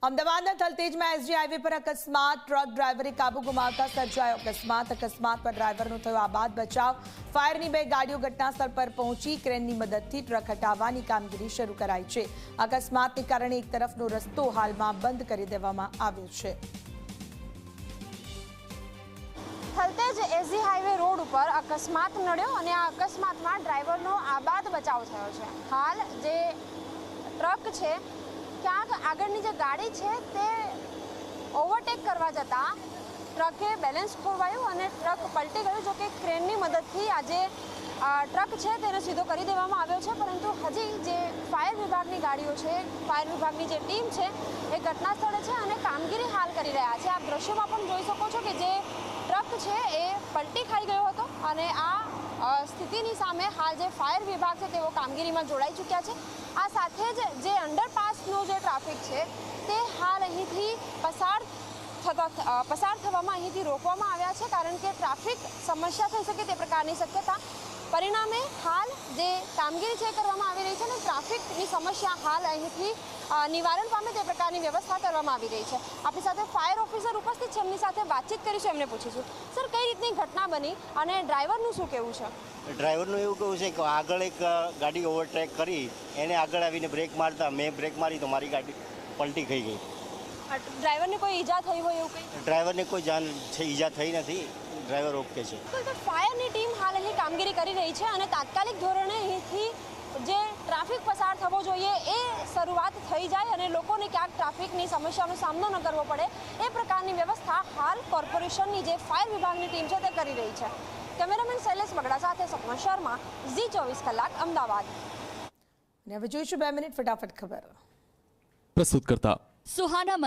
અમદાવાદના થલતેજમાં SG highway પર અકસ્માત, ટ્રક ડ્રાઈવરે કાબુ ગુમાવતા સર્જાયો અકસ્માત પર ડ્રાઈવરનો થયો આબાદ બચાવ। ફાયરની 2 ગાડીઓ ઘટનાસ્થળ પર પહોંચી ક્રેનની મદદથી ટ્રક હટાવવાની કામગીરી શરૂ કરાઈ છે। અકસ્માતને કારણે એક તરફનો રસ્તો હાલમાં બંધ કરી દેવામાં આવ્યો છે। થલતેજ એસજી હાઈવે રોડ ઉપર અકસ્માત નડ્યો અને આ અકસ્માતમાં ડ્રાઈવરનો આબાદ બચાવ થયો છે। હાલ જે ટ્રક છે ક્યાંક આગળની જે ગાડી છે તે ઓવરટેક કરવા જતાં ટ્રકે બેલેન્સ ખોરવાયું અને ટ્રક પલટી ગયું। જો કે ક્રેનની મદદથી આજે ટ્રક છે તેને સીધો કરી દેવામાં આવ્યો છે, પરંતુ હજી જે ફાયર વિભાગની ગાડીઓ છે, ફાયર વિભાગની જે ટીમ છે એ ઘટના સ્થળે છે અને કામગીરી હાલ કરી રહ્યા છે। આપ દ્રશ્યોમાં પણ જોઈ શકો છો કે જે ટ્રક છે એ પલટી ખાઈ ગયો હતો અને આ સ્થિતિની સામે હાલ જે ફાયર વિભાગ છે તેઓ કામગીરીમાં જોડાઈ ચૂક્યા છે। આ સાથે જ જે અંડરપાસનો જે ટ્રાફિક છે તે હાલ અહીંથી પસાર થવામાં અહીંથી રોકવામાં આવ્યા છે, કારણ કે ટ્રાફિક સમસ્યા થઈ શકે તે પ્રકારની શક્યતા પરિણામે હાલ જે કામગીરી છે કરવામાં આવી રહી છે અને ટ્રાફિકની સમસ્યા હાલ અહીંથી નિવારણ પામે તે પ્રકારની વ્યવસ્થા કરવામાં આવી રહી છે। આપણી સાથે ફાયર ઓફિસર ઉપસ્થિત છે, એમની સાથે વાતચીત કરીશું, એમને પૂછીશું સર કઈ રીતની ઘટના બની અને ડ્રાઈવરનું શું કહેવું છે? ડ્રાઈવરનું એવું કહેવું છે કે આગળ એક ગાડી ઓવરટેક કરી એને આગળ આવીને બ્રેક મારતા મેં બ્રેક મારી તો મારી ગાડી પલટી થઈ ગઈ। ડ્રાઈવરને કોઈ ઈજા થઈ હોય એવું કંઈ? ડ્રાઈવરને કોઈ ઈજા થઈ નથી, ડ્રાઈવર ઓકે છે। તો ફાયરની ટીમ હાલ અહીં કામગીરી કરી રહી છે અને તાત્કાલિક ધોરણે અહીંથી જે ટ્રાફિક પસાર થવો જોઈએ એ શરૂઆત થઈ જાય અને લોકોને ક્યાંક ટ્રાફિકની સમસ્યાનો સામનો ન કરવો પડે એ પ્રકારની વ્યવસ્થા હાલ કોર્પોરેશનની જે ફાયર વિભાગની ટીમ છે તે કરી રહી છે। કેમેરામેન શૈલેષ બગડા સાથે સપના શર્મા, ઝી 24 કલાક, અમદાવાદ। હવે જોઈશું 2 મિનિટ ફટાફટ ખબર પ્રસ્તુત કરતા સુહાના